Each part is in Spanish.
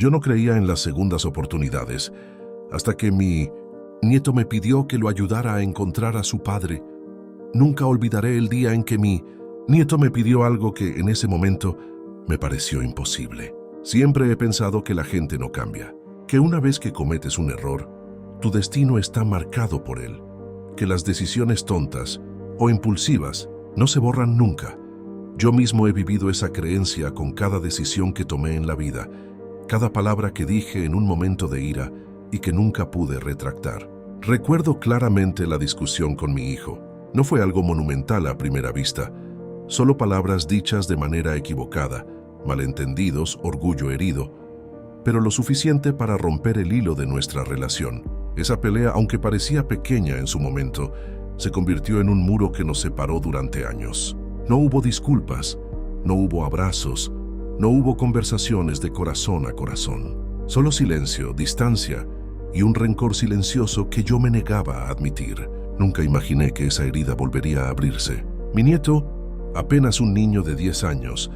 Yo no creía en las segundas oportunidades, hasta que mi nieto me pidió que lo ayudara a encontrar a su padre. Nunca olvidaré el día en que mi nieto me pidió algo que en ese momento me pareció imposible. Siempre he pensado que la gente no cambia, que una vez que cometes un error, tu destino está marcado por él, que las decisiones tontas o impulsivas no se borran nunca. Yo mismo he vivido esa creencia con cada decisión que tomé en la vida, cada palabra que dije en un momento de ira y que nunca pude retractar. Recuerdo claramente la discusión con mi hijo. No fue algo monumental a primera vista, solo palabras dichas de manera equivocada, malentendidos, orgullo herido, pero lo suficiente para romper el hilo de nuestra relación. Esa pelea, aunque parecía pequeña en su momento, se convirtió en un muro que nos separó durante años. No hubo disculpas, no hubo abrazos, no hubo conversaciones de corazón a corazón. Solo silencio, distancia y un rencor silencioso que yo me negaba a admitir. Nunca imaginé que esa herida volvería a abrirse. Mi nieto, apenas un niño de 10 años,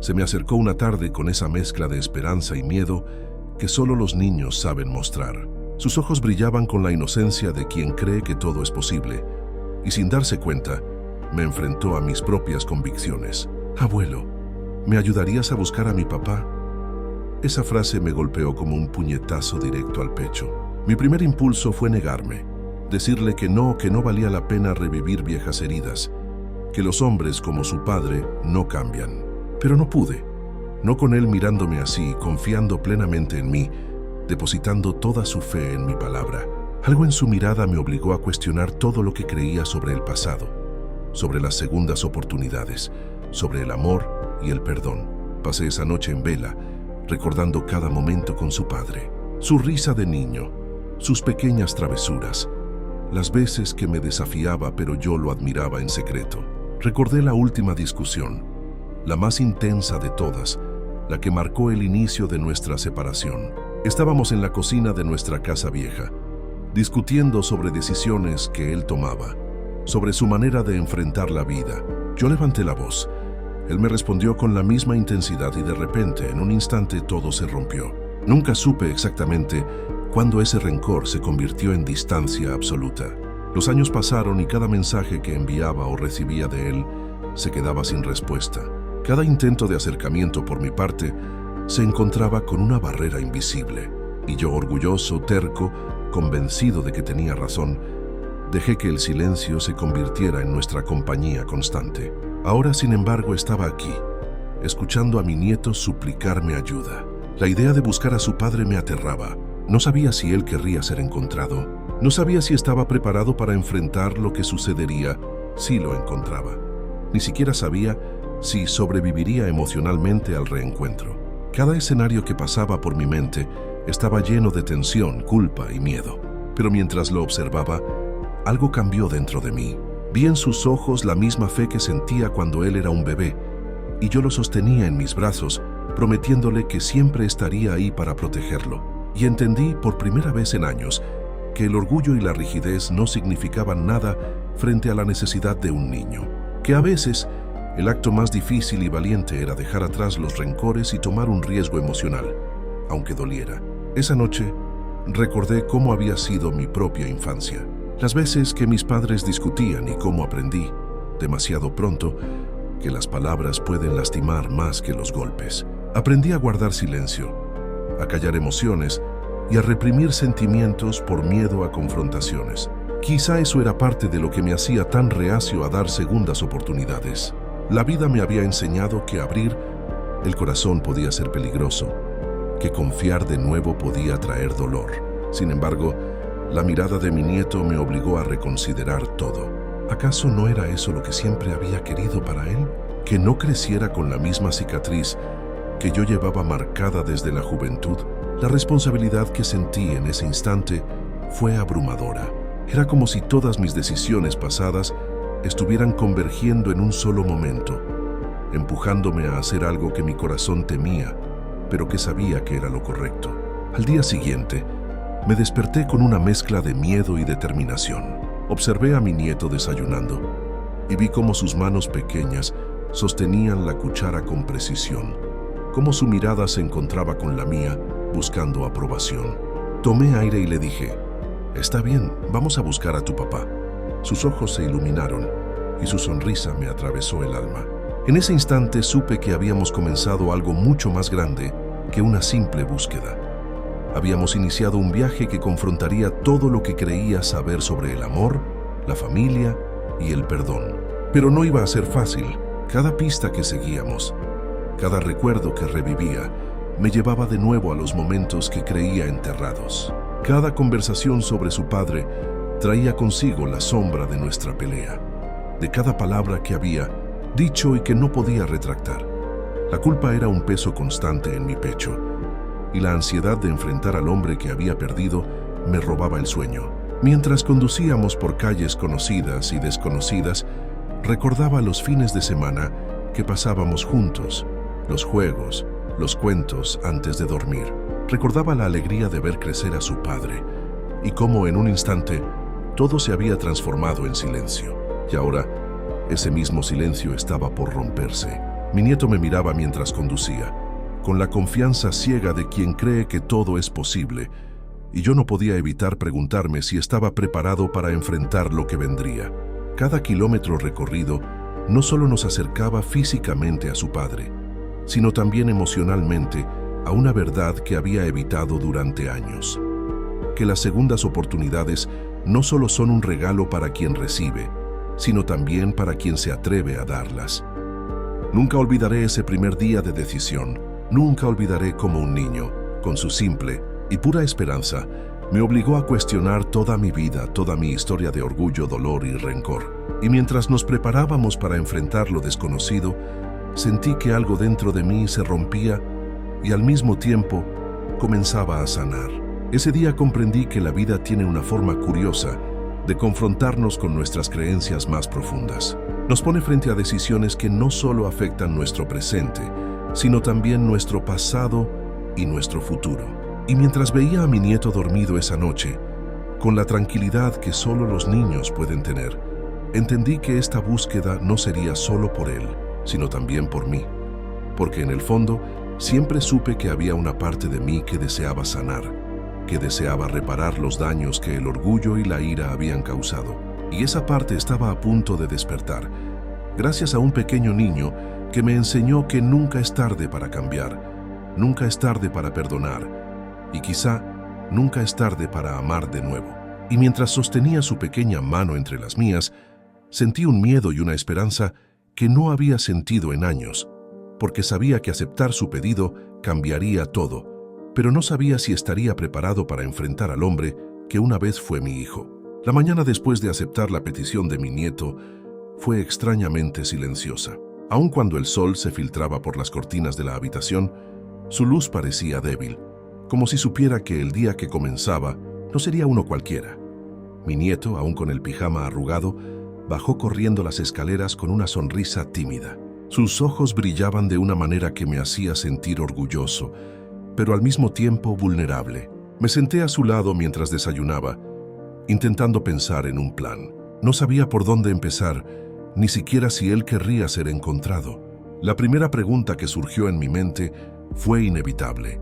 se me acercó una tarde con esa mezcla de esperanza y miedo que solo los niños saben mostrar. Sus ojos brillaban con la inocencia de quien cree que todo es posible, y sin darse cuenta, me enfrentó a mis propias convicciones. «Abuelo, ¿me ayudarías a buscar a mi papá?». Esa frase me golpeó como un puñetazo directo al pecho. Mi primer impulso fue negarme, decirle que no valía la pena revivir viejas heridas, que los hombres como su padre no cambian. Pero no pude, no con él mirándome así, confiando plenamente en mí, depositando toda su fe en mi palabra. Algo en su mirada me obligó a cuestionar todo lo que creía sobre el pasado, sobre las segundas oportunidades, sobre el amor y el perdón. Pasé esa noche en vela, recordando cada momento con su padre, su risa de niño, sus pequeñas travesuras, las veces que me desafiaba pero yo lo admiraba en secreto. Recordé la última discusión, la más intensa de todas, la que marcó el inicio de nuestra separación. Estábamos en la cocina de nuestra casa vieja, discutiendo sobre decisiones que él tomaba, sobre su manera de enfrentar la vida. Yo levanté la voz. Él me respondió con la misma intensidad y de repente, en un instante, todo se rompió. Nunca supe exactamente cuándo ese rencor se convirtió en distancia absoluta. Los años pasaron y cada mensaje que enviaba o recibía de él se quedaba sin respuesta. Cada intento de acercamiento por mi parte se encontraba con una barrera invisible, y yo, orgulloso, terco, convencido de que tenía razón, dejé que el silencio se convirtiera en nuestra compañía constante. Ahora, sin embargo, estaba aquí, escuchando a mi nieto suplicarme ayuda. La idea de buscar a su padre me aterraba. No sabía si él querría ser encontrado. No sabía si estaba preparado para enfrentar lo que sucedería si lo encontraba. Ni siquiera sabía si sobreviviría emocionalmente al reencuentro. Cada escenario que pasaba por mi mente estaba lleno de tensión, culpa y miedo. Pero mientras lo observaba, algo cambió dentro de mí. Vi en sus ojos la misma fe que sentía cuando él era un bebé, y yo lo sostenía en mis brazos, prometiéndole que siempre estaría ahí para protegerlo. Y entendí por primera vez en años que el orgullo y la rigidez no significaban nada frente a la necesidad de un niño. Que a veces el acto más difícil y valiente era dejar atrás los rencores y tomar un riesgo emocional, aunque doliera. Esa noche recordé cómo había sido mi propia infancia, las veces que mis padres discutían y cómo aprendí, demasiado pronto, que las palabras pueden lastimar más que los golpes. Aprendí a guardar silencio, a callar emociones y a reprimir sentimientos por miedo a confrontaciones. Quizá eso era parte de lo que me hacía tan reacio a dar segundas oportunidades. La vida me había enseñado que abrir el corazón podía ser peligroso, que confiar de nuevo podía traer dolor. Sin embargo, la mirada de mi nieto me obligó a reconsiderar todo. ¿Acaso no era eso lo que siempre había querido para él? ¿Que no creciera con la misma cicatriz que yo llevaba marcada desde la juventud? La responsabilidad que sentí en ese instante fue abrumadora. Era como si todas mis decisiones pasadas estuvieran convergiendo en un solo momento, empujándome a hacer algo que mi corazón temía, pero que sabía que era lo correcto. Al día siguiente, me desperté con una mezcla de miedo y determinación. Observé a mi nieto desayunando y vi cómo sus manos pequeñas sostenían la cuchara con precisión, cómo su mirada se encontraba con la mía, buscando aprobación. Tomé aire y le dije, «Está bien, vamos a buscar a tu papá». Sus ojos se iluminaron y su sonrisa me atravesó el alma. En ese instante supe que habíamos comenzado algo mucho más grande que una simple búsqueda. Habíamos iniciado un viaje que confrontaría todo lo que creía saber sobre el amor, la familia y el perdón. Pero no iba a ser fácil. Cada pista que seguíamos, cada recuerdo que revivía, me llevaba de nuevo a los momentos que creía enterrados. Cada conversación sobre su padre traía consigo la sombra de nuestra pelea, de cada palabra que había dicho y que no podía retractar. La culpa era un peso constante en mi pecho, y la ansiedad de enfrentar al hombre que había perdido me robaba el sueño. Mientras conducíamos por calles conocidas y desconocidas, recordaba los fines de semana que pasábamos juntos, los juegos, los cuentos antes de dormir. Recordaba la alegría de ver crecer a su padre y cómo en un instante todo se había transformado en silencio. Y ahora, ese mismo silencio estaba por romperse. Mi nieto me miraba mientras conducía, con la confianza ciega de quien cree que todo es posible, y yo no podía evitar preguntarme si estaba preparado para enfrentar lo que vendría. Cada kilómetro recorrido no solo nos acercaba físicamente a su padre, sino también emocionalmente a una verdad que había evitado durante años. Que las segundas oportunidades no solo son un regalo para quien recibe, sino también para quien se atreve a darlas. Nunca olvidaré ese primer día de decisión. Nunca olvidaré cómo un niño, con su simple y pura esperanza, me obligó a cuestionar toda mi vida, toda mi historia de orgullo, dolor y rencor. Y mientras nos preparábamos para enfrentar lo desconocido, sentí que algo dentro de mí se rompía y al mismo tiempo comenzaba a sanar. Ese día comprendí que la vida tiene una forma curiosa de confrontarnos con nuestras creencias más profundas. Nos pone frente a decisiones que no solo afectan nuestro presente, sino también nuestro pasado y nuestro futuro. Y mientras veía a mi nieto dormido esa noche, con la tranquilidad que solo los niños pueden tener, entendí que esta búsqueda no sería solo por él, sino también por mí. Porque en el fondo, siempre supe que había una parte de mí que deseaba sanar, que deseaba reparar los daños que el orgullo y la ira habían causado. Y esa parte estaba a punto de despertar, gracias a un pequeño niño que me enseñó que nunca es tarde para cambiar, nunca es tarde para perdonar, y quizá nunca es tarde para amar de nuevo. Y mientras sostenía su pequeña mano entre las mías, sentí un miedo y una esperanza que no había sentido en años, porque sabía que aceptar su pedido cambiaría todo, pero no sabía si estaría preparado para enfrentar al hombre que una vez fue mi hijo. La mañana después de aceptar la petición de mi nieto fue extrañamente silenciosa. Aun cuando el sol se filtraba por las cortinas de la habitación, su luz parecía débil, como si supiera que el día que comenzaba no sería uno cualquiera. Mi nieto, aún con el pijama arrugado, bajó corriendo las escaleras con una sonrisa tímida. Sus ojos brillaban de una manera que me hacía sentir orgulloso, pero al mismo tiempo vulnerable. Me senté a su lado mientras desayunaba, intentando pensar en un plan. No sabía por dónde empezar, ni siquiera si él querría ser encontrado. La primera pregunta que surgió en mi mente fue inevitable.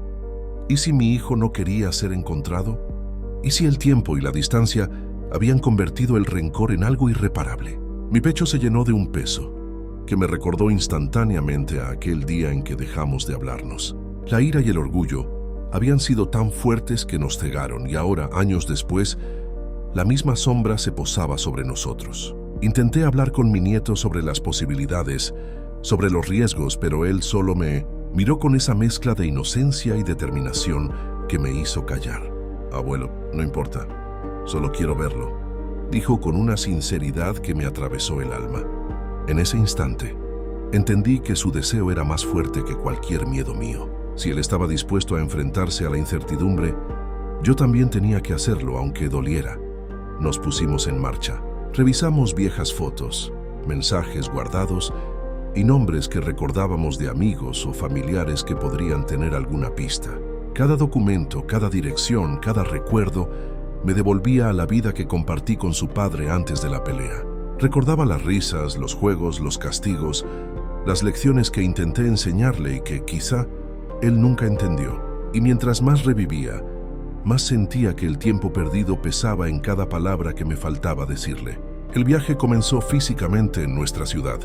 ¿Y si mi hijo no quería ser encontrado? ¿Y si el tiempo y la distancia habían convertido el rencor en algo irreparable? Mi pecho se llenó de un peso, que me recordó instantáneamente a aquel día en que dejamos de hablarnos. La ira y el orgullo habían sido tan fuertes que nos cegaron y ahora, años después, la misma sombra se posaba sobre nosotros. Intenté hablar con mi nieto sobre las posibilidades, sobre los riesgos, pero él solo me miró con esa mezcla de inocencia y determinación que me hizo callar. «Abuelo, no importa, solo quiero verlo», dijo con una sinceridad que me atravesó el alma. En ese instante, entendí que su deseo era más fuerte que cualquier miedo mío. Si él estaba dispuesto a enfrentarse a la incertidumbre, yo también tenía que hacerlo, aunque doliera. Nos pusimos en marcha. Revisamos viejas fotos, mensajes guardados y nombres que recordábamos de amigos o familiares que podrían tener alguna pista. Cada documento, cada dirección, cada recuerdo me devolvía a la vida que compartí con su padre antes de la pelea. Recordaba las risas, los juegos, los castigos, las lecciones que intenté enseñarle y que quizá él nunca entendió. Y mientras más revivía, más sentía que el tiempo perdido pesaba en cada palabra que me faltaba decirle. El viaje comenzó físicamente en nuestra ciudad,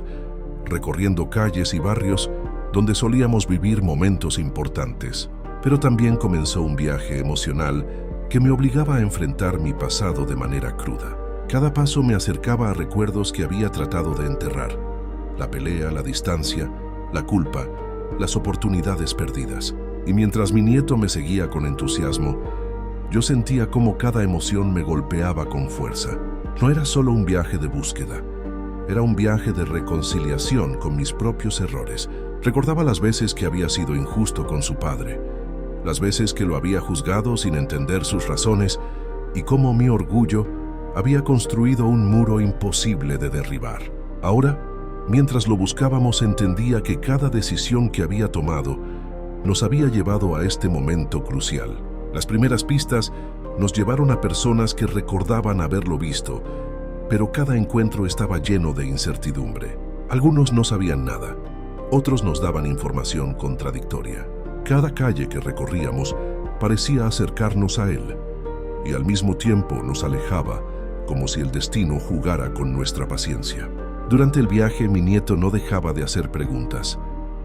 recorriendo calles y barrios donde solíamos vivir momentos importantes. Pero también comenzó un viaje emocional que me obligaba a enfrentar mi pasado de manera cruda. Cada paso me acercaba a recuerdos que había tratado de enterrar. La pelea, la distancia, la culpa, las oportunidades perdidas. Y mientras mi nieto me seguía con entusiasmo, yo sentía cómo cada emoción me golpeaba con fuerza. No era solo un viaje de búsqueda, era un viaje de reconciliación con mis propios errores. Recordaba las veces que había sido injusto con su padre, las veces que lo había juzgado sin entender sus razones y cómo mi orgullo había construido un muro imposible de derribar. Ahora, mientras lo buscábamos, entendía que cada decisión que había tomado nos había llevado a este momento crucial. Las primeras pistas nos llevaron a personas que recordaban haberlo visto, pero cada encuentro estaba lleno de incertidumbre. Algunos no sabían nada, otros nos daban información contradictoria. Cada calle que recorríamos parecía acercarnos a él, y al mismo tiempo nos alejaba, como si el destino jugara con nuestra paciencia. Durante el viaje, mi nieto no dejaba de hacer preguntas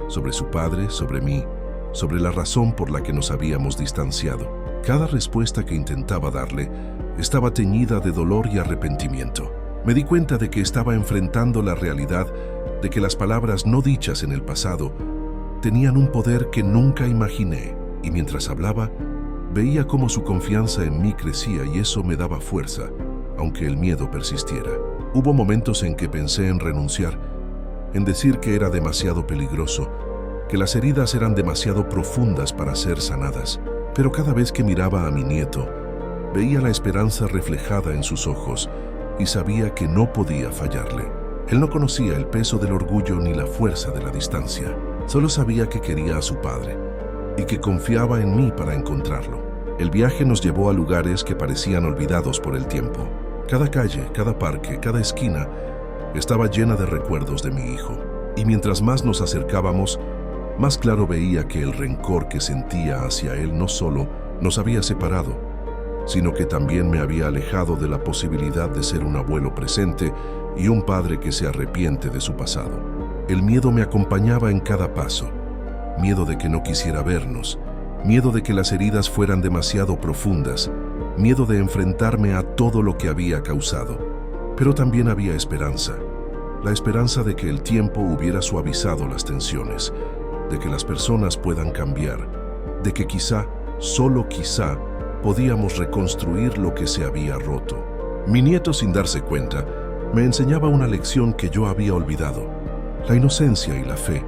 sobre su padre, sobre mí, sobre la razón por la que nos habíamos distanciado. Cada respuesta que intentaba darle estaba teñida de dolor y arrepentimiento. Me di cuenta de que estaba enfrentando la realidad de que las palabras no dichas en el pasado tenían un poder que nunca imaginé, y mientras hablaba, veía cómo su confianza en mí crecía y eso me daba fuerza, aunque el miedo persistiera. Hubo momentos en que pensé en renunciar, en decir que era demasiado peligroso, que las heridas eran demasiado profundas para ser sanadas. Pero cada vez que miraba a mi nieto, veía la esperanza reflejada en sus ojos y sabía que no podía fallarle. Él no conocía el peso del orgullo ni la fuerza de la distancia. Solo sabía que quería a su padre y que confiaba en mí para encontrarlo. El viaje nos llevó a lugares que parecían olvidados por el tiempo. Cada calle, cada parque, cada esquina estaba llena de recuerdos de mi hijo. Y mientras más nos acercábamos, más claro veía que el rencor que sentía hacia él no solo nos había separado, sino que también me había alejado de la posibilidad de ser un abuelo presente y un padre que se arrepiente de su pasado. El miedo me acompañaba en cada paso, miedo de que no quisiera vernos, miedo de que las heridas fueran demasiado profundas, miedo de enfrentarme a todo lo que había causado. Pero también había esperanza, la esperanza de que el tiempo hubiera suavizado las tensiones, de que las personas puedan cambiar, de que quizá, solo quizá, podíamos reconstruir lo que se había roto. Mi nieto, sin darse cuenta, me enseñaba una lección que yo había olvidado. La inocencia y la fe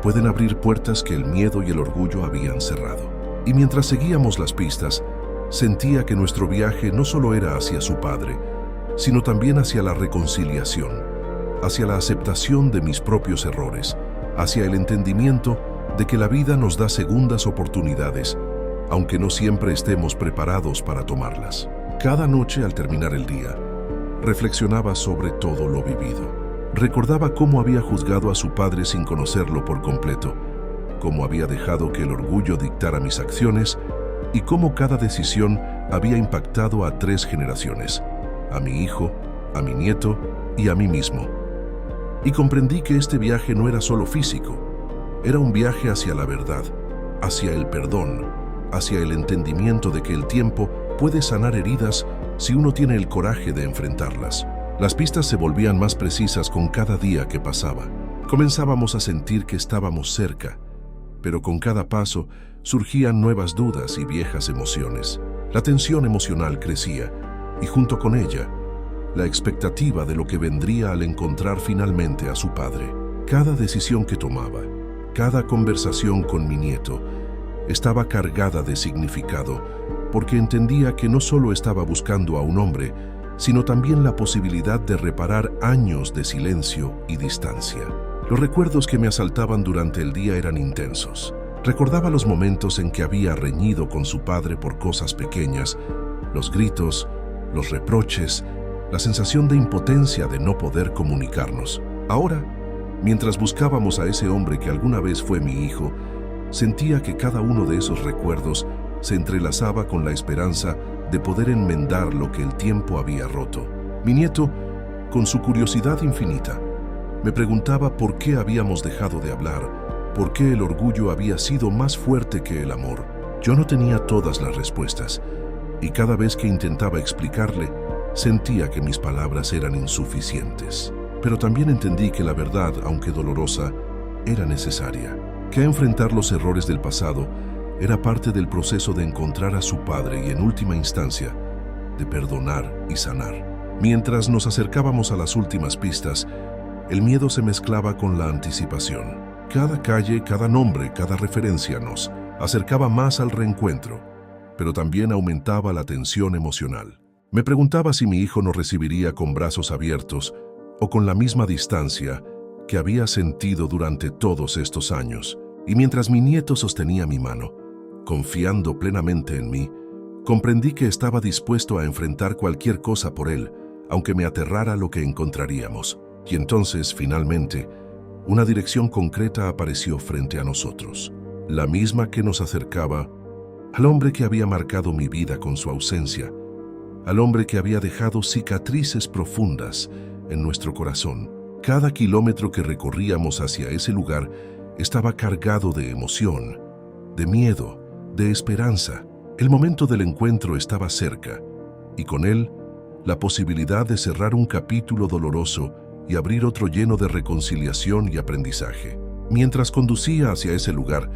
pueden abrir puertas que el miedo y el orgullo habían cerrado. Y mientras seguíamos las pistas, sentía que nuestro viaje no solo era hacia su padre, sino también hacia la reconciliación, hacia la aceptación de mis propios errores, hacia el entendimiento de que la vida nos da segundas oportunidades, aunque no siempre estemos preparados para tomarlas. Cada noche, al terminar el día, reflexionaba sobre todo lo vivido. Recordaba cómo había juzgado a su padre sin conocerlo por completo, cómo había dejado que el orgullo dictara mis acciones y cómo cada decisión había impactado a 3 generaciones, a mi hijo, a mi nieto y a mí mismo. Y comprendí que este viaje no era solo físico, era un viaje hacia la verdad, hacia el perdón, hacia el entendimiento de que el tiempo puede sanar heridas si uno tiene el coraje de enfrentarlas. Las pistas se volvían más precisas con cada día que pasaba. Comenzábamos a sentir que estábamos cerca, pero con cada paso surgían nuevas dudas y viejas emociones. La tensión emocional crecía y junto con ella, la expectativa de lo que vendría al encontrar finalmente a su padre. Cada decisión que tomaba, cada conversación con mi nieto, estaba cargada de significado, porque entendía que no solo estaba buscando a un hombre, sino también la posibilidad de reparar años de silencio y distancia. Los recuerdos que me asaltaban durante el día eran intensos. Recordaba los momentos en que había reñido con su padre por cosas pequeñas, los gritos, los reproches, la sensación de impotencia de no poder comunicarnos. Ahora, mientras buscábamos a ese hombre que alguna vez fue mi hijo, Sentía que cada uno de esos recuerdos se entrelazaba con la esperanza de poder enmendar lo que el tiempo había roto. Mi nieto, con su curiosidad infinita, me preguntaba por qué habíamos dejado de hablar, por qué el orgullo había sido más fuerte que el amor. Yo no tenía todas las respuestas, y cada vez que intentaba explicarle, sentía que mis palabras eran insuficientes. Pero también entendí que la verdad, aunque dolorosa, era necesaria, que enfrentar los errores del pasado era parte del proceso de encontrar a su padre y, en última instancia, de perdonar y sanar. Mientras nos acercábamos a las últimas pistas, el miedo se mezclaba con la anticipación. Cada calle, cada nombre, cada referencia nos acercaba más al reencuentro, pero también aumentaba la tensión emocional. Me preguntaba si mi hijo nos recibiría con brazos abiertos o con la misma distancia que había sentido durante todos estos años. Y mientras mi nieto sostenía mi mano, confiando plenamente en mí, comprendí que estaba dispuesto a enfrentar cualquier cosa por él, aunque me aterrara lo que encontraríamos. Y entonces, finalmente, una dirección concreta apareció frente a nosotros, la misma que nos acercaba al hombre que había marcado mi vida con su ausencia, al hombre que había dejado cicatrices profundas en nuestro corazón. Cada kilómetro que recorríamos hacia ese lugar estaba cargado de emoción, de miedo, de esperanza. El momento del encuentro estaba cerca, y con él, la posibilidad de cerrar un capítulo doloroso y abrir otro lleno de reconciliación y aprendizaje. Mientras conducía hacia ese lugar,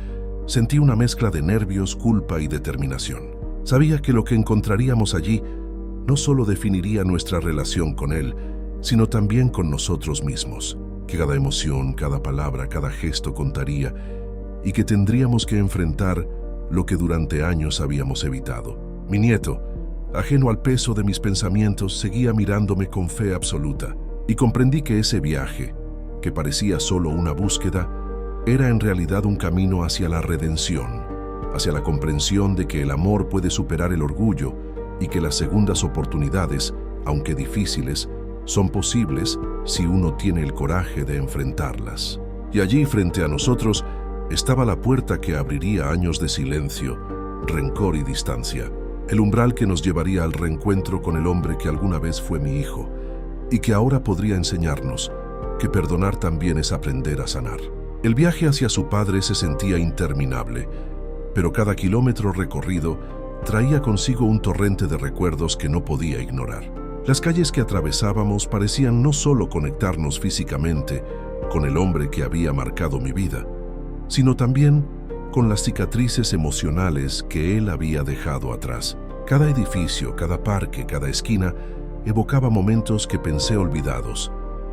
sentí una mezcla de nervios, culpa y determinación. Sabía que lo que encontraríamos allí no solo definiría nuestra relación con él, sino también con nosotros mismos, que cada emoción, cada palabra, cada gesto contaría, y que tendríamos que enfrentar lo que durante años habíamos evitado. Mi nieto, ajeno al peso de mis pensamientos, seguía mirándome con fe absoluta, y comprendí que ese viaje, que parecía solo una búsqueda, era en realidad un camino hacia la redención, hacia la comprensión de que el amor puede superar el orgullo y que las segundas oportunidades, aunque difíciles, son posibles si uno tiene el coraje de enfrentarlas. Y allí, frente a nosotros, estaba la puerta que abriría años de silencio, rencor y distancia, el umbral que nos llevaría al reencuentro con el hombre que alguna vez fue mi hijo, y que ahora podría enseñarnos que perdonar también es aprender a sanar. El viaje hacia su padre se sentía interminable, pero cada kilómetro recorrido traía consigo un torrente de recuerdos que no podía ignorar. Las calles que atravesábamos parecían no solo conectarnos físicamente con el hombre que había marcado mi vida, sino también con las cicatrices emocionales que él había dejado atrás. Cada edificio, cada parque, cada esquina evocaba momentos que pensé olvidados.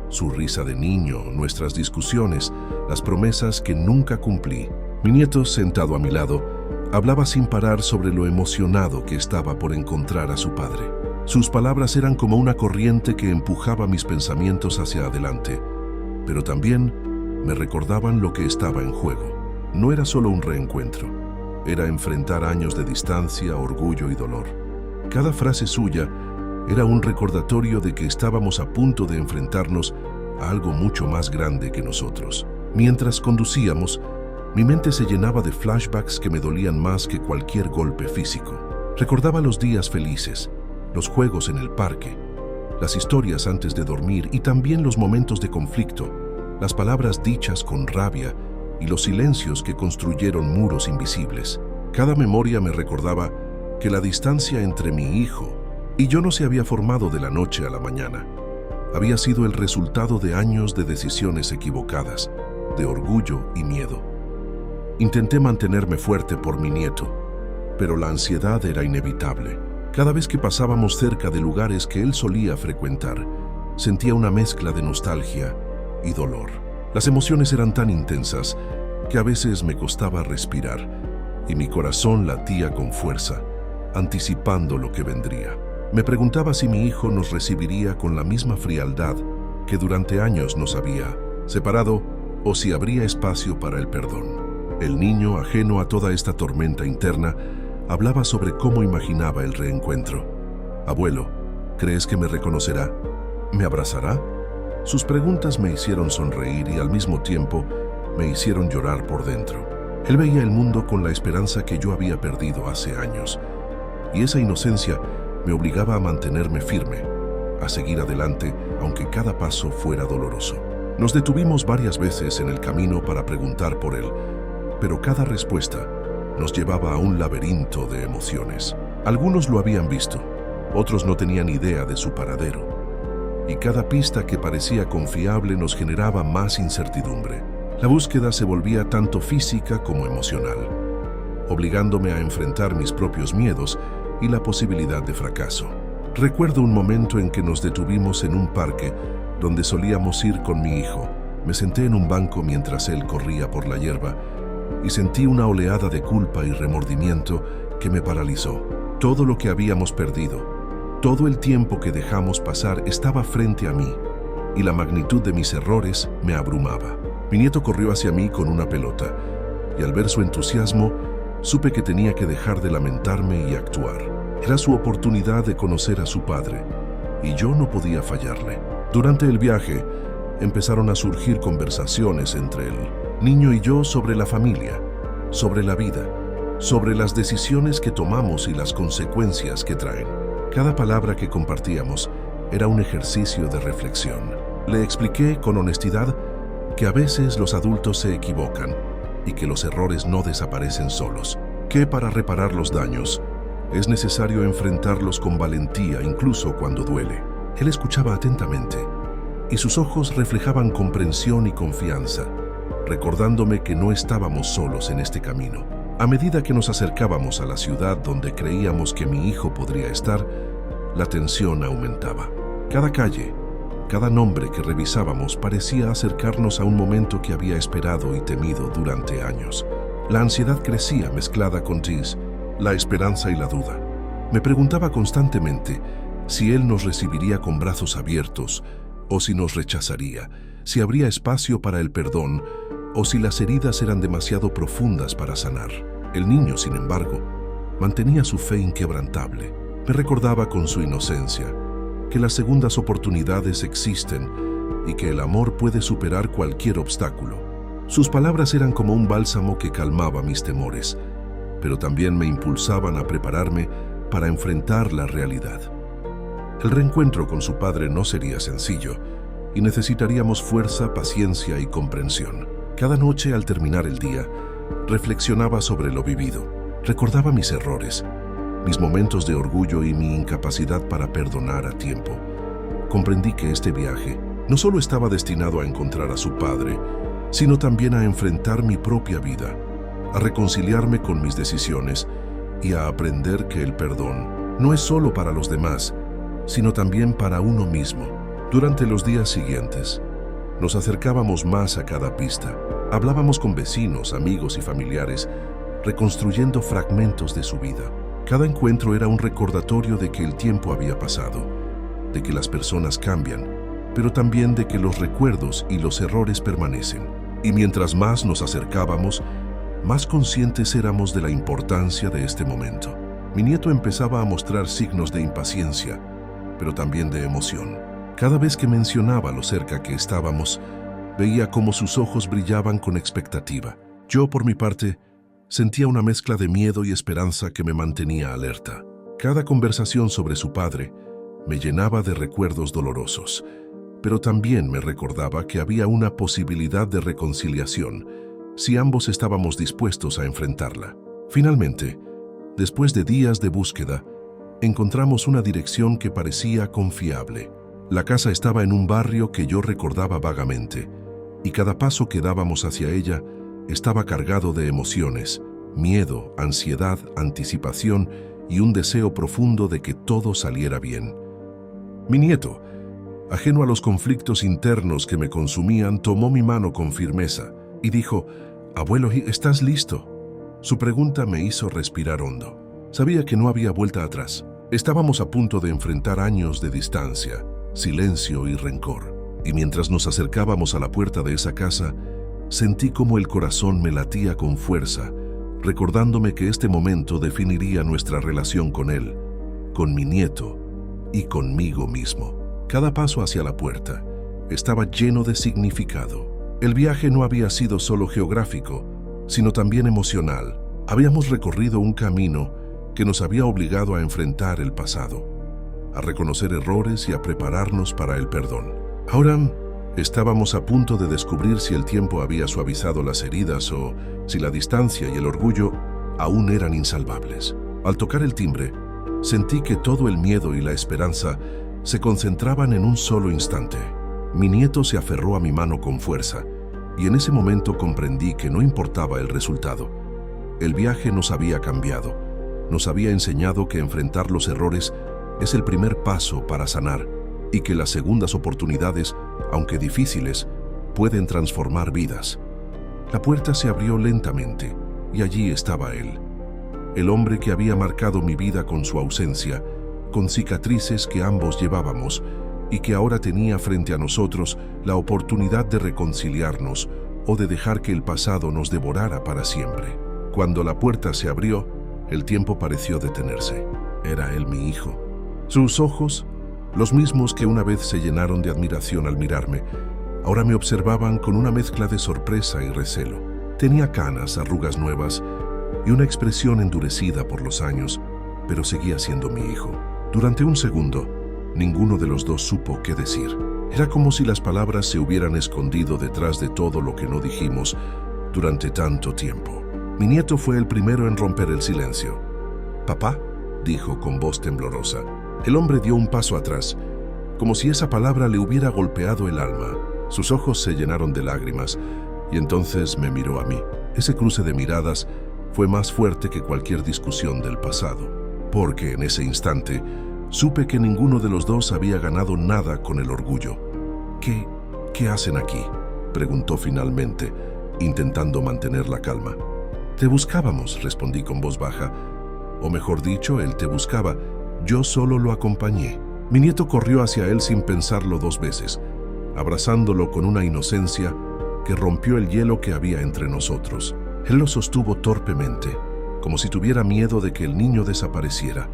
Su risa de niño, nuestras discusiones, las promesas que nunca cumplí. Mi nieto, sentado a mi lado, hablaba sin parar sobre lo emocionado que estaba por encontrar a su padre. Sus palabras eran como una corriente que empujaba mis pensamientos hacia adelante, pero también me recordaban lo que estaba en juego. No era solo un reencuentro, era enfrentar años de distancia, orgullo y dolor. Cada frase suya era un recordatorio de que estábamos a punto de enfrentarnos a algo mucho más grande que nosotros. Mientras conducíamos, mi mente se llenaba de flashbacks que me dolían más que cualquier golpe físico. Recordaba los días felices, los juegos en el parque, las historias antes de dormir y también los momentos de conflicto, las palabras dichas con rabia y los silencios que construyeron muros invisibles. Cada memoria me recordaba que la distancia entre mi hijo y yo no se había formado de la noche a la mañana. Había sido el resultado de años de decisiones equivocadas, de orgullo y miedo. Intenté mantenerme fuerte por mi nieto, pero la ansiedad era inevitable. Cada vez que pasábamos cerca de lugares que él solía frecuentar, sentía una mezcla de nostalgia y dolor. Las emociones eran tan intensas que a veces me costaba respirar y mi corazón latía con fuerza, anticipando lo que vendría. Me preguntaba si mi hijo nos recibiría con la misma frialdad que durante años nos había separado o si habría espacio para el perdón. El niño, ajeno a toda esta tormenta interna, hablaba sobre cómo imaginaba el reencuentro. «Abuelo, ¿crees que me reconocerá? ¿Me abrazará?» Sus preguntas me hicieron sonreír y al mismo tiempo me hicieron llorar por dentro. Él veía el mundo con la esperanza que yo había perdido hace años, y esa inocencia me obligaba a mantenerme firme, a seguir adelante, aunque cada paso fuera doloroso. Nos detuvimos varias veces en el camino para preguntar por él, pero cada respuesta nos llevaba a un laberinto de emociones. Algunos lo habían visto, otros no tenían idea de su paradero, y cada pista que parecía confiable nos generaba más incertidumbre. La búsqueda se volvía tanto física como emocional, obligándome a enfrentar mis propios miedos y la posibilidad de fracaso. Recuerdo un momento en que nos detuvimos en un parque donde solíamos ir con mi hijo. Me senté en un banco mientras él corría por la hierba y sentí una oleada de culpa y remordimiento que me paralizó. Todo lo que habíamos perdido, todo el tiempo que dejamos pasar estaba frente a mí y la magnitud de mis errores me abrumaba. Mi nieto corrió hacia mí con una pelota y al ver su entusiasmo, supe que tenía que dejar de lamentarme y actuar. Era su oportunidad de conocer a su padre y yo no podía fallarle. Durante el viaje, empezaron a surgir conversaciones entre el niño y yo sobre la familia, sobre la vida, sobre las decisiones que tomamos y las consecuencias que traen. Cada palabra que compartíamos era un ejercicio de reflexión. Le expliqué con honestidad que a veces los adultos se equivocan y que los errores no desaparecen solos, que para reparar los daños es necesario enfrentarlos con valentía incluso cuando duele. Él escuchaba atentamente y sus ojos reflejaban comprensión y confianza, recordándome que no estábamos solos en este camino. A medida que nos acercábamos a la ciudad donde creíamos que mi hijo podría estar, la tensión aumentaba. Cada calle, cada nombre que revisábamos parecía acercarnos a un momento que había esperado y temido durante años. La ansiedad crecía mezclada con la esperanza y la duda. Me preguntaba constantemente si él nos recibiría con brazos abiertos o si nos rechazaría, si habría espacio para el perdón o si las heridas eran demasiado profundas para sanar. El niño, sin embargo, mantenía su fe inquebrantable. Me recordaba con su inocencia que las segundas oportunidades existen y que el amor puede superar cualquier obstáculo. Sus palabras eran como un bálsamo que calmaba mis temores, pero también me impulsaban a prepararme para enfrentar la realidad. El reencuentro con su padre no sería sencillo y necesitaríamos fuerza, paciencia y comprensión. Cada noche, al terminar el día, reflexionaba sobre lo vivido. Recordaba mis errores, mis momentos de orgullo y mi incapacidad para perdonar a tiempo. Comprendí que este viaje no solo estaba destinado a encontrar a su padre, sino también a enfrentar mi propia vida, a reconciliarme con mis decisiones y a aprender que el perdón no es solo para los demás, sino también para uno mismo. Durante los días siguientes, nos acercábamos más a cada pista. Hablábamos con vecinos, amigos y familiares, reconstruyendo fragmentos de su vida. Cada encuentro era un recordatorio de que el tiempo había pasado, de que las personas cambian, pero también de que los recuerdos y los errores permanecen. Y mientras más nos acercábamos, más conscientes éramos de la importancia de este momento. Mi nieto empezaba a mostrar signos de impaciencia, pero también de emoción. Cada vez que mencionaba lo cerca que estábamos, veía cómo sus ojos brillaban con expectativa. Yo, por mi parte, sentía una mezcla de miedo y esperanza que me mantenía alerta. Cada conversación sobre su padre me llenaba de recuerdos dolorosos, pero también me recordaba que había una posibilidad de reconciliación si ambos estábamos dispuestos a enfrentarla. Finalmente, después de días de búsqueda, encontramos una dirección que parecía confiable. La casa estaba en un barrio que yo recordaba vagamente, y cada paso que dábamos hacia ella estaba cargado de emociones, miedo, ansiedad, anticipación y un deseo profundo de que todo saliera bien. Mi nieto, ajeno a los conflictos internos que me consumían, tomó mi mano con firmeza y dijo: «Abuelo, ¿estás listo?». Su pregunta me hizo respirar hondo. Sabía que no había vuelta atrás. Estábamos a punto de enfrentar años de distancia, silencio y rencor. Y mientras nos acercábamos a la puerta de esa casa, sentí como el corazón me latía con fuerza, recordándome que este momento definiría nuestra relación con él, con mi nieto y conmigo mismo. Cada paso hacia la puerta estaba lleno de significado. El viaje no había sido solo geográfico, sino también emocional. Habíamos recorrido un camino que nos había obligado a enfrentar el pasado, a reconocer errores y a prepararnos para el perdón. Ahora estábamos a punto de descubrir si el tiempo había suavizado las heridas o si la distancia y el orgullo aún eran insalvables. Al tocar el timbre, sentí que todo el miedo y la esperanza se concentraban en un solo instante. Mi nieto se aferró a mi mano con fuerza, y en ese momento comprendí que no importaba el resultado. El viaje nos había cambiado, nos había enseñado que enfrentar los errores es el primer paso para sanar y que las segundas oportunidades, aunque difíciles, pueden transformar vidas. La puerta se abrió lentamente y allí estaba él, el hombre que había marcado mi vida con su ausencia, con cicatrices que ambos llevábamos y que ahora tenía frente a nosotros la oportunidad de reconciliarnos o de dejar que el pasado nos devorara para siempre. Cuando la puerta se abrió, el tiempo pareció detenerse. Era él mi hijo. Sus ojos, los mismos que una vez se llenaron de admiración al mirarme, ahora me observaban con una mezcla de sorpresa y recelo. Tenía canas, arrugas nuevas y una expresión endurecida por los años, pero seguía siendo mi hijo. Durante un segundo, ninguno de los dos supo qué decir. Era como si las palabras se hubieran escondido detrás de todo lo que no dijimos durante tanto tiempo. Mi nieto fue el primero en romper el silencio. «Papá», dijo con voz temblorosa. El hombre dio un paso atrás, como si esa palabra le hubiera golpeado el alma. Sus ojos se llenaron de lágrimas y entonces me miró a mí. Ese cruce de miradas fue más fuerte que cualquier discusión del pasado, porque en ese instante supe que ninguno de los dos había ganado nada con el orgullo. ¿Qué hacen aquí?», preguntó finalmente, intentando mantener la calma. «Te buscábamos», respondí con voz baja. O mejor dicho, él te buscaba. Yo solo lo acompañé. Mi nieto corrió hacia él sin pensarlo dos veces, abrazándolo con una inocencia que rompió el hielo que había entre nosotros. Él lo sostuvo torpemente, como si tuviera miedo de que el niño desapareciera,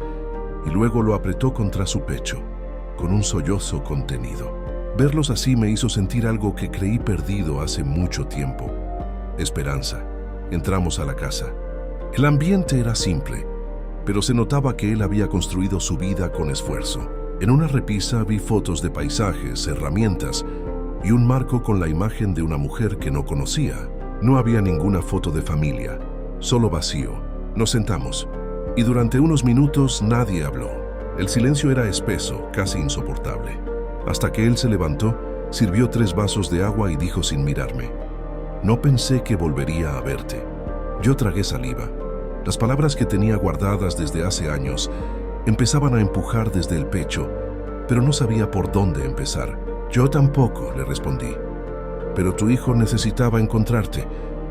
y luego lo apretó contra su pecho, con un sollozo contenido. Verlos así me hizo sentir algo que creí perdido hace mucho tiempo: esperanza. Entramos a la casa. El ambiente era simple, pero se notaba que él había construido su vida con esfuerzo. En una repisa vi fotos de paisajes, herramientas y un marco con la imagen de una mujer que no conocía. No había ninguna foto de familia, solo vacío. Nos sentamos y durante unos minutos nadie habló. El silencio era espeso, casi insoportable. Hasta que él se levantó, sirvió 3 vasos de agua y dijo sin mirarme: «No pensé que volvería a verte». Yo tragué saliva. Las palabras que tenía guardadas desde hace años empezaban a empujar desde el pecho, pero no sabía por dónde empezar. «Yo tampoco», le respondí. «Pero tu hijo necesitaba encontrarte,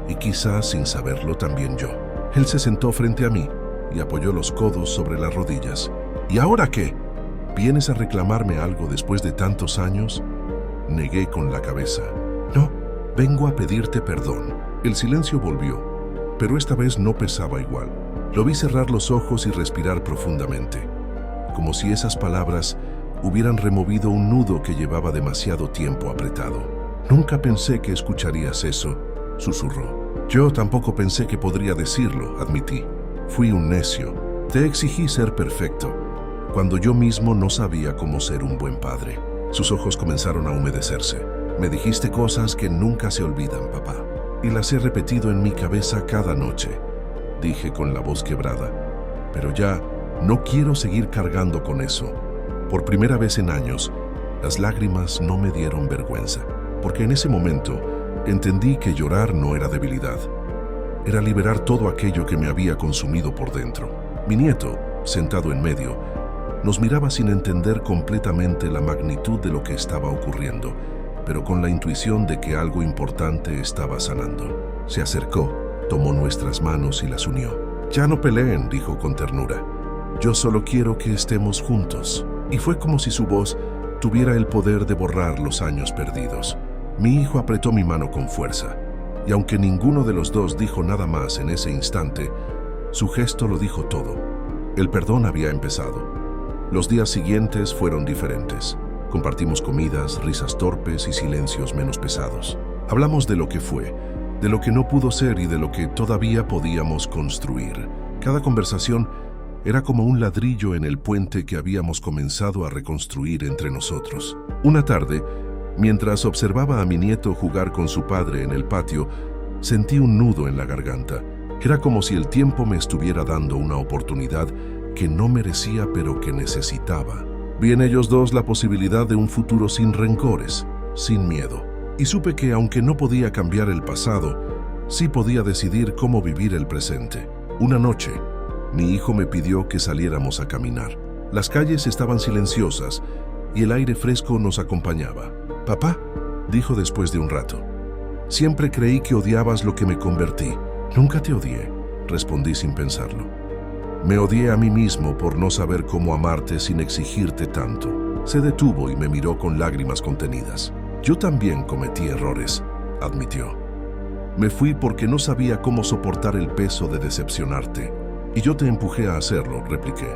y quizás sin saberlo también yo». Él se sentó frente a mí y apoyó los codos sobre las rodillas. «¿Y ahora qué? ¿Vienes a reclamarme algo después de tantos años?». Negué con la cabeza. «No, vengo a pedirte perdón». El silencio volvió, pero esta vez no pesaba igual. Lo vi cerrar los ojos y respirar profundamente, como si esas palabras hubieran removido un nudo que llevaba demasiado tiempo apretado. «Nunca pensé que escucharías eso», susurró. «Yo tampoco pensé que podría decirlo», admití. «Fui un necio. Te exigí ser perfecto, cuando yo mismo no sabía cómo ser un buen padre». Sus ojos comenzaron a humedecerse. «Me dijiste cosas que nunca se olvidan, papá, y las he repetido en mi cabeza cada noche», dije con la voz quebrada. «Pero ya no quiero seguir cargando con eso». Por primera vez en años, las lágrimas no me dieron vergüenza, porque en ese momento entendí que llorar no era debilidad. Era liberar todo aquello que me había consumido por dentro. Mi nieto, sentado en medio, nos miraba sin entender completamente la magnitud de lo que estaba ocurriendo, pero con la intuición de que algo importante estaba sanando. Se acercó, tomó nuestras manos y las unió. «Ya no peleen», dijo con ternura. «Yo solo quiero que estemos juntos». Y fue como si su voz tuviera el poder de borrar los años perdidos. Mi hijo apretó mi mano con fuerza, y aunque ninguno de los dos dijo nada más en ese instante, su gesto lo dijo todo. El perdón había empezado. Los días siguientes fueron diferentes. Compartimos comidas, risas torpes y silencios menos pesados. Hablamos de lo que fue, de lo que no pudo ser y de lo que todavía podíamos construir. Cada conversación era como un ladrillo en el puente que habíamos comenzado a reconstruir entre nosotros. Una tarde, mientras observaba a mi nieto jugar con su padre en el patio, sentí un nudo en la garganta. Era como si el tiempo me estuviera dando una oportunidad que no merecía pero que necesitaba. Vi en ellos dos la posibilidad de un futuro sin rencores, sin miedo. Y supe que aunque no podía cambiar el pasado, sí podía decidir cómo vivir el presente. Una noche, mi hijo me pidió que saliéramos a caminar. Las calles estaban silenciosas y el aire fresco nos acompañaba. «Papá», dijo después de un rato, «siempre creí que odiabas lo que me convertí». «Nunca te odié», respondí sin pensarlo. «Me odié a mí mismo por no saber cómo amarte sin exigirte tanto». Se detuvo y me miró con lágrimas contenidas. «Yo también cometí errores», admitió. «Me fui porque no sabía cómo soportar el peso de decepcionarte. Y yo te empujé a hacerlo», repliqué.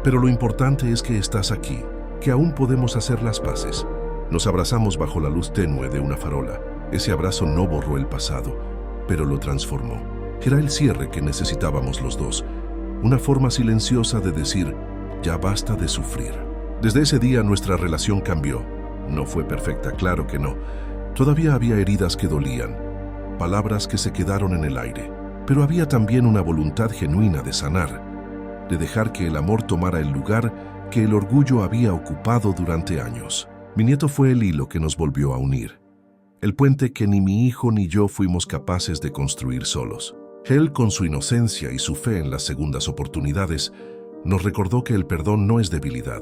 «Pero lo importante es que estás aquí, que aún podemos hacer las paces». Nos abrazamos bajo la luz tenue de una farola. Ese abrazo no borró el pasado, pero lo transformó. Era el cierre que necesitábamos los dos, una forma silenciosa de decir, ya basta de sufrir. Desde ese día nuestra relación cambió. No fue perfecta, claro que no. Todavía había heridas que dolían, palabras que se quedaron en el aire, pero había también una voluntad genuina de sanar, de dejar que el amor tomara el lugar que el orgullo había ocupado durante años. Mi nieto fue el hilo que nos volvió a unir, el puente que ni mi hijo ni yo fuimos capaces de construir solos. Él, con su inocencia y su fe en las segundas oportunidades, nos recordó que el perdón no es debilidad,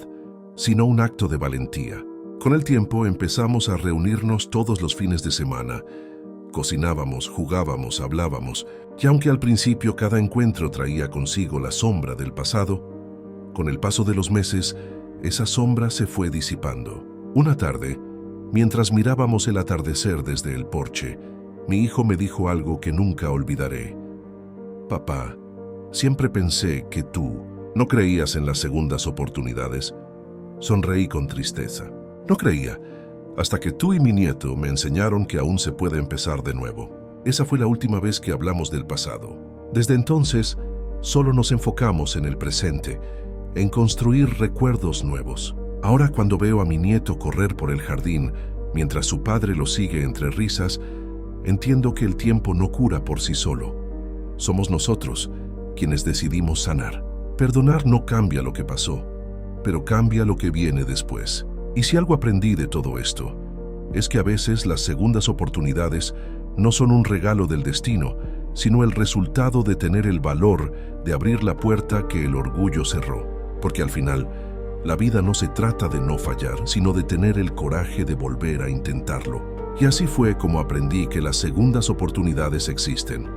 sino un acto de valentía. Con el tiempo empezamos a reunirnos todos los fines de semana. Cocinábamos, jugábamos, hablábamos, y aunque al principio cada encuentro traía consigo la sombra del pasado, con el paso de los meses, esa sombra se fue disipando. Una tarde, mientras mirábamos el atardecer desde el porche, mi hijo me dijo algo que nunca olvidaré. «Papá, siempre pensé que tú no creías en las segundas oportunidades». Sonreí con tristeza. No creía, hasta que tú y mi nieto me enseñaron que aún se puede empezar de nuevo. Esa fue la última vez que hablamos del pasado. Desde entonces, solo nos enfocamos en el presente, en construir recuerdos nuevos. Ahora, cuando veo a mi nieto correr por el jardín, mientras su padre lo sigue entre risas, entiendo que el tiempo no cura por sí solo. Somos nosotros quienes decidimos sanar. Perdonar no cambia lo que pasó, pero cambia lo que viene después. Y si algo aprendí de todo esto, es que a veces las segundas oportunidades no son un regalo del destino, sino el resultado de tener el valor de abrir la puerta que el orgullo cerró. Porque al final, la vida no se trata de no fallar, sino de tener el coraje de volver a intentarlo. Y así fue como aprendí que las segundas oportunidades existen.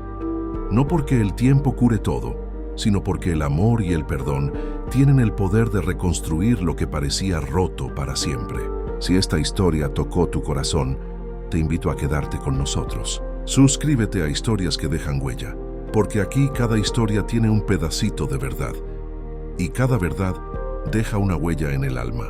No porque el tiempo cure todo, sino porque el amor y el perdón tienen el poder de reconstruir lo que parecía roto para siempre. Si esta historia tocó tu corazón, te invito a quedarte con nosotros. Suscríbete a Historias que Dejan Huella, porque aquí cada historia tiene un pedacito de verdad, y cada verdad deja una huella en el alma.